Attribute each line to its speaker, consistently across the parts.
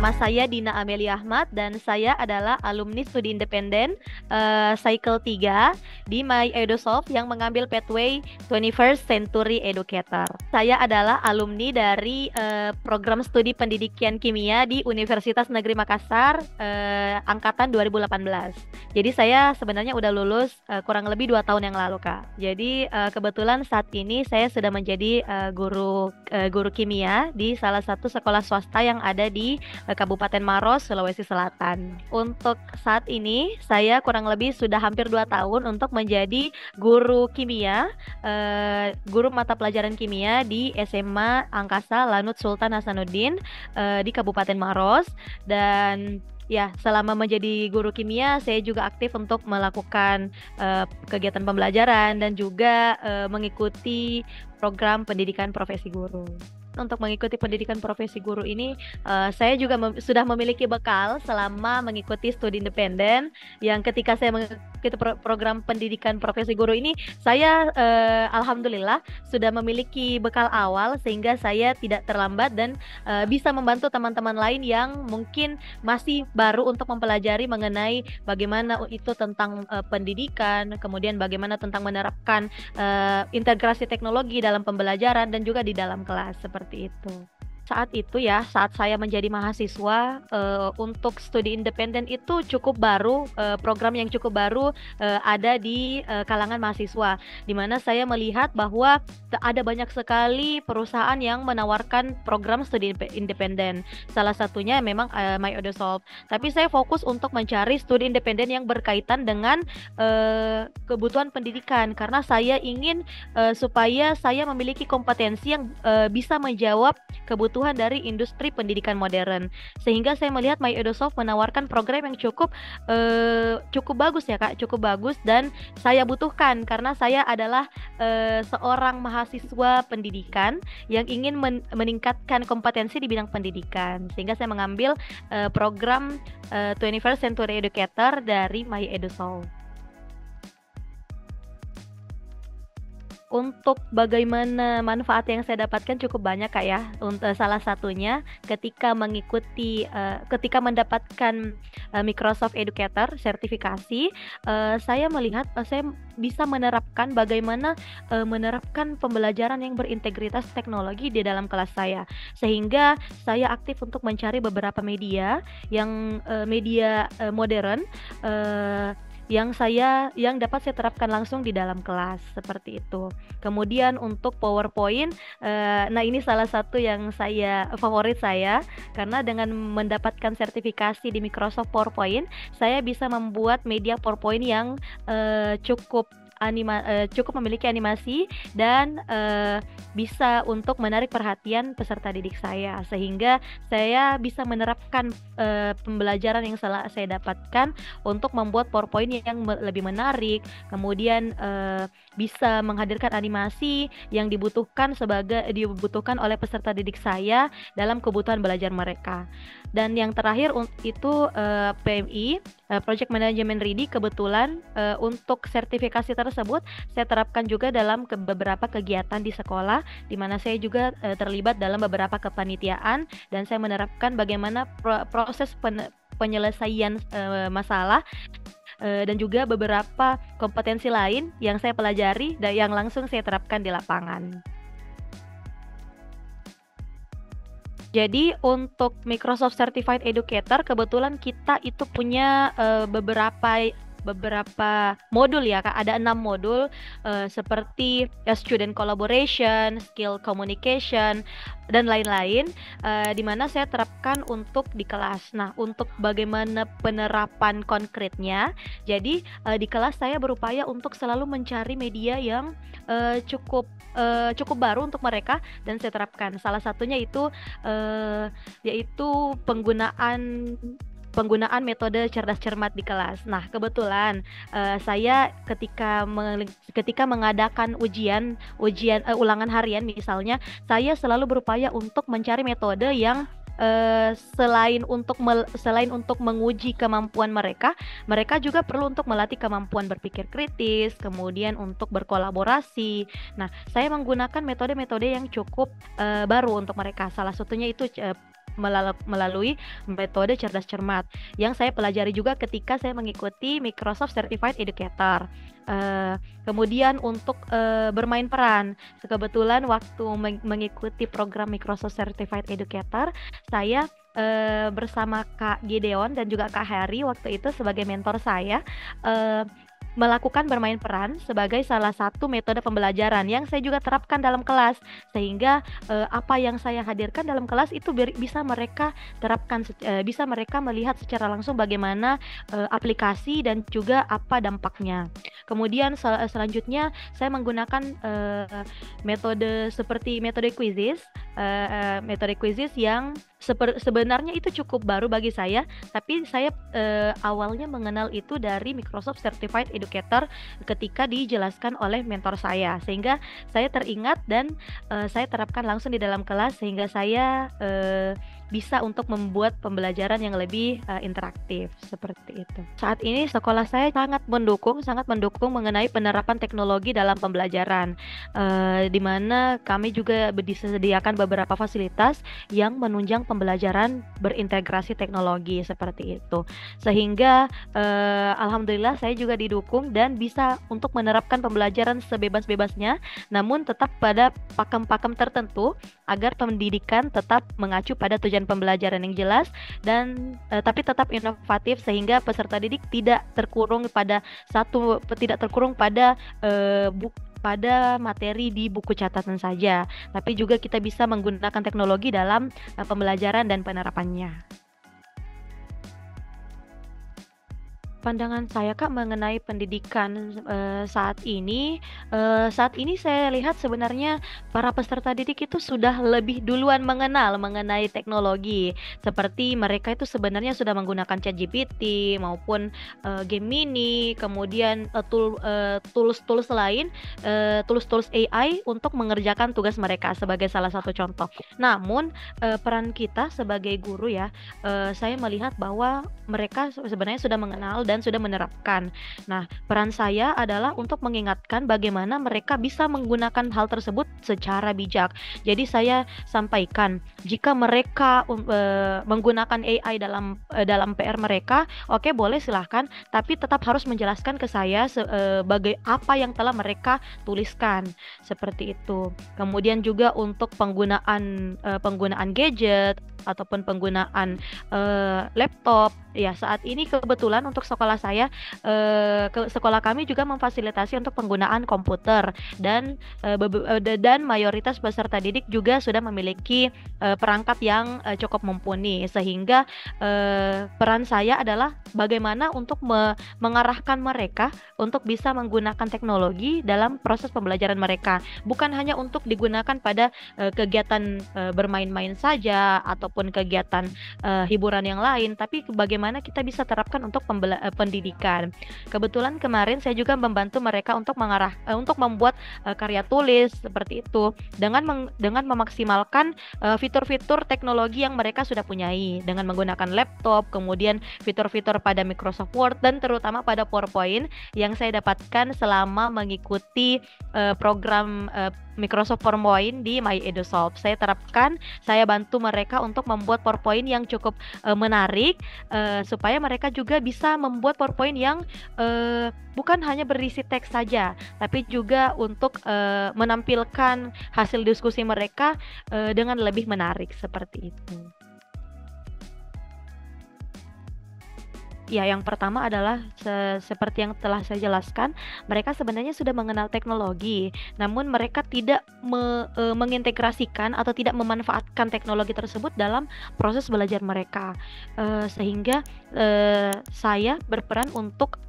Speaker 1: nama saya Dina Amelia Ahmad dan saya adalah alumni studi independen Cycle 3 di My EduSoft yang mengambil pathway 21st Century Educator. Saya adalah alumni dari program studi pendidikan kimia di Universitas Negeri Makassar angkatan 2018. Jadi saya sebenarnya udah lulus kurang lebih 2 tahun yang lalu, Kak. Jadi kebetulan saat ini saya sudah menjadi guru kimia di salah satu sekolah swasta yang ada di Kabupaten Maros, Sulawesi Selatan. Untuk saat ini, saya kurang lebih sudah hampir 2 tahun untuk menjadi guru kimia, guru mata pelajaran kimia di SMA Angkasa Lanut Sultan Hasanuddin di Kabupaten Maros. Dan ya, selama menjadi guru kimia, saya juga aktif untuk melakukan kegiatan pembelajaran dan juga mengikuti program pendidikan profesi guru. Untuk mengikuti pendidikan profesi guru ini, saya juga sudah memiliki bekal selama mengikuti studi independen. Yang ketika saya mengikuti program pendidikan profesi guru ini, saya alhamdulillah sudah memiliki bekal awal sehingga saya tidak terlambat dan bisa membantu teman-teman lain yang mungkin masih baru untuk mempelajari mengenai bagaimana itu tentang pendidikan, kemudian bagaimana tentang menerapkan integrasi teknologi dalam pembelajaran dan juga di dalam kelas seperti itu. Saat itu ya, saat saya menjadi mahasiswa untuk studi independen itu cukup baru, program yang cukup baru ada di kalangan mahasiswa, di mana saya melihat bahwa ada banyak sekali perusahaan yang menawarkan program studi independen. Salah satunya memang My EduSoft. Tapi saya fokus untuk mencari studi independen yang berkaitan dengan kebutuhan pendidikan, karena saya ingin supaya saya memiliki kompetensi yang bisa menjawab kebutuhan dari industri pendidikan modern. Sehingga saya melihat My EduSoft menawarkan program yang cukup bagus ya, Kak, cukup bagus dan saya butuhkan karena saya adalah seorang mahasiswa pendidikan yang ingin meningkatkan kompetensi di bidang pendidikan. Sehingga saya mengambil program 21st Century Educator dari My EduSoft. Untuk bagaimana manfaat yang saya dapatkan cukup banyak, Kak, ya. Untuk salah satunya ketika ketika mendapatkan Microsoft Educator sertifikasi, saya melihat saya bisa menerapkan bagaimana menerapkan pembelajaran yang berintegritas teknologi di dalam kelas saya. Sehingga saya aktif untuk mencari beberapa media yang media modern yang dapat saya terapkan langsung di dalam kelas seperti itu. Kemudian untuk PowerPoint, nah ini salah satu yang favorit saya karena dengan mendapatkan sertifikasi di Microsoft PowerPoint, saya bisa membuat media PowerPoint yang cukup memiliki animasi dan bisa untuk menarik perhatian peserta didik saya, sehingga saya bisa menerapkan pembelajaran yang saya dapatkan untuk membuat PowerPoint yang lebih menarik, kemudian bisa menghadirkan animasi yang dibutuhkan oleh peserta didik saya dalam kebutuhan belajar mereka. Dan yang terakhir itu PMI, Project Management Ready, kebetulan untuk sertifikasi tersebut saya terapkan juga dalam beberapa kegiatan di sekolah, di mana saya juga terlibat dalam beberapa kepanitiaan dan saya menerapkan bagaimana proses penyelesaian masalah dan juga beberapa kompetensi lain yang saya pelajari dan yang langsung saya terapkan di lapangan. Jadi untuk Microsoft Certified Educator kebetulan kita itu punya beberapa modul ya, Kak. Ada 6 modul seperti student collaboration, skill communication, dan lain-lain, di mana saya terapkan untuk di kelas. Nah, untuk bagaimana penerapan konkretnya, jadi di kelas saya berupaya untuk selalu mencari media yang cukup baru untuk mereka dan saya terapkan. Salah satunya itu yaitu penggunaan metode cerdas cermat di kelas. Nah, kebetulan saya ketika mengadakan ujian ulangan harian misalnya, saya selalu berupaya untuk mencari metode yang selain untuk menguji kemampuan mereka juga perlu untuk melatih kemampuan berpikir kritis, kemudian untuk berkolaborasi. Nah, saya menggunakan metode-metode yang cukup baru untuk mereka. Salah satunya itu melalui metode cerdas cermat yang saya pelajari juga ketika saya mengikuti Microsoft Certified Educator. Kemudian untuk bermain peran, kebetulan waktu mengikuti program Microsoft Certified Educator, saya bersama Kak Gideon dan juga Kak Harry waktu itu sebagai mentor saya, melakukan bermain peran sebagai salah satu metode pembelajaran yang saya juga terapkan dalam kelas, sehingga apa yang saya hadirkan dalam kelas itu bisa mereka terapkan, bisa mereka melihat secara langsung bagaimana aplikasi dan juga apa dampaknya. Kemudian selanjutnya saya menggunakan metode seperti metode quizzes yang sebenarnya itu cukup baru bagi saya, tapi saya awalnya mengenal itu dari Microsoft Certified Educator ketika dijelaskan oleh mentor saya, sehingga saya teringat dan saya terapkan langsung di dalam kelas, sehingga saya bisa untuk membuat pembelajaran yang lebih interaktif seperti itu. Saat ini sekolah saya sangat mendukung mengenai penerapan teknologi dalam pembelajaran, di mana kami juga disediakan beberapa fasilitas yang menunjang pembelajaran berintegrasi teknologi seperti itu, sehingga alhamdulillah saya juga didukung dan bisa untuk menerapkan pembelajaran sebebas-bebasnya, namun tetap pada pakem-pakem tertentu agar pendidikan tetap mengacu pada tujuan pembelajaran yang jelas dan tapi tetap inovatif, sehingga peserta didik tidak terkurung pada pada materi di buku catatan saja, tapi juga kita bisa menggunakan teknologi dalam pembelajaran dan penerapannya. Pandangan saya Kak mengenai pendidikan saat ini saya lihat sebenarnya para peserta didik itu sudah lebih duluan mengenai teknologi, seperti mereka itu sebenarnya sudah menggunakan ChatGPT maupun Gemini, kemudian tools-tools lain, tools AI untuk mengerjakan tugas mereka sebagai salah satu contoh. Namun peran kita sebagai guru ya, saya melihat bahwa mereka sebenarnya sudah mengenal dan sudah menerapkan. Nah, peran saya adalah untuk mengingatkan bagaimana mereka bisa menggunakan hal tersebut secara bijak. Jadi saya sampaikan, jika mereka menggunakan AI dalam PR mereka, oke, boleh silahkan, tapi tetap harus menjelaskan ke saya sebagai apa yang telah mereka tuliskan, seperti itu. Kemudian juga untuk penggunaan gadget ataupun penggunaan laptop. Ya, saat ini kebetulan untuk sekolah saya, sekolah kami juga memfasilitasi untuk penggunaan komputer dan mayoritas peserta didik juga sudah memiliki perangkat yang cukup mumpuni, sehingga peran saya adalah bagaimana untuk mengarahkan mereka untuk bisa menggunakan teknologi dalam proses pembelajaran mereka, bukan hanya untuk digunakan pada kegiatan bermain-main saja ataupun kegiatan hiburan yang lain, tapi bagaimana kita bisa terapkan untuk pendidikan. Kebetulan kemarin saya juga membantu mereka untuk membuat karya tulis seperti itu dengan memaksimalkan fitur-fitur teknologi yang mereka sudah punyai dengan menggunakan laptop, kemudian fitur-fitur pada Microsoft Word dan terutama pada PowerPoint yang saya dapatkan selama mengikuti program Microsoft PowerPoint di MyEdusoft. Saya terapkan, saya bantu mereka untuk membuat PowerPoint yang cukup menarik, supaya mereka juga bisa membuat PowerPoint yang bukan hanya berisi teks saja, tapi juga untuk menampilkan hasil diskusi mereka dengan lebih menarik seperti itu. Ya, yang pertama adalah seperti yang telah saya jelaskan, mereka sebenarnya sudah mengenal teknologi, namun mereka tidak mengintegrasikan atau tidak memanfaatkan teknologi tersebut dalam proses belajar mereka, sehingga saya berperan untuk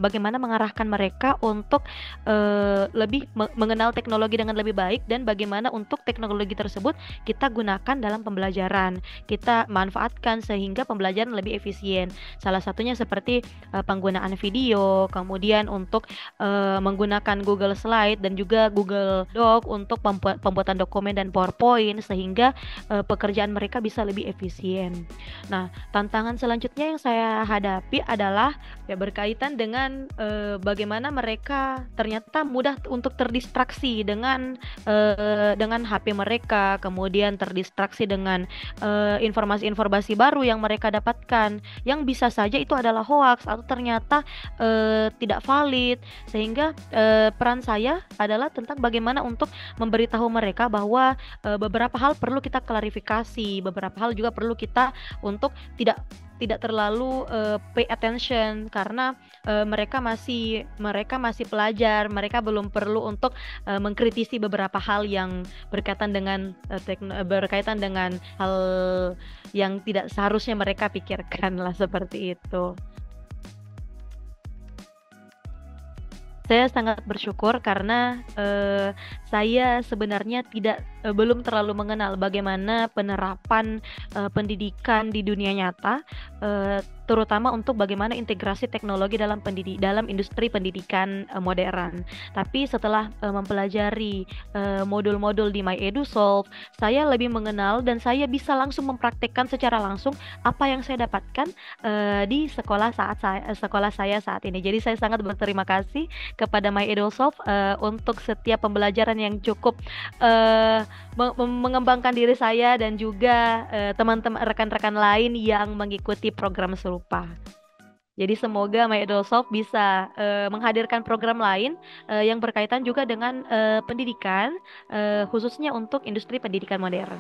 Speaker 1: bagaimana mengarahkan mereka untuk lebih mengenal teknologi dengan lebih baik dan bagaimana untuk teknologi tersebut kita gunakan dalam pembelajaran, kita manfaatkan sehingga pembelajaran lebih efisien. Salah salah satunya seperti penggunaan video, kemudian untuk menggunakan Google Slide dan juga Google Doc untuk pembuatan dokumen dan PowerPoint sehingga pekerjaan mereka bisa lebih efisien. Nah, tantangan selanjutnya yang saya hadapi adalah ya berkaitan dengan bagaimana mereka ternyata mudah untuk terdistraksi dengan HP mereka, kemudian terdistraksi dengan informasi-informasi baru yang mereka dapatkan, yang bisa saja itu adalah hoax atau ternyata tidak valid, sehingga peran saya adalah tentang bagaimana untuk memberitahu mereka bahwa beberapa hal perlu kita klarifikasi, beberapa hal juga perlu kita untuk tidak terlalu pay attention karena mereka masih pelajar, mereka belum perlu untuk mengkritisi beberapa hal yang berkaitan dengan hal yang tidak seharusnya mereka pikirkan lah seperti itu. Saya sangat bersyukur karena saya sebenarnya belum terlalu mengenal bagaimana penerapan pendidikan di dunia nyata, terutama untuk bagaimana integrasi teknologi dalam industri pendidikan modern. Tapi setelah mempelajari modul-modul di MyEduSolve, saya lebih mengenal dan saya bisa langsung mempraktekkan secara langsung apa yang saya dapatkan di sekolah saya saat ini. Jadi saya sangat berterima kasih kepada MyEduSolve untuk setiap pembelajaran yang cukup mengembangkan diri saya dan juga teman-teman rekan-rekan lain yang mengikuti program serupa. Jadi semoga MyEduSolve bisa menghadirkan program lain yang berkaitan juga dengan pendidikan, khususnya untuk industri pendidikan modern.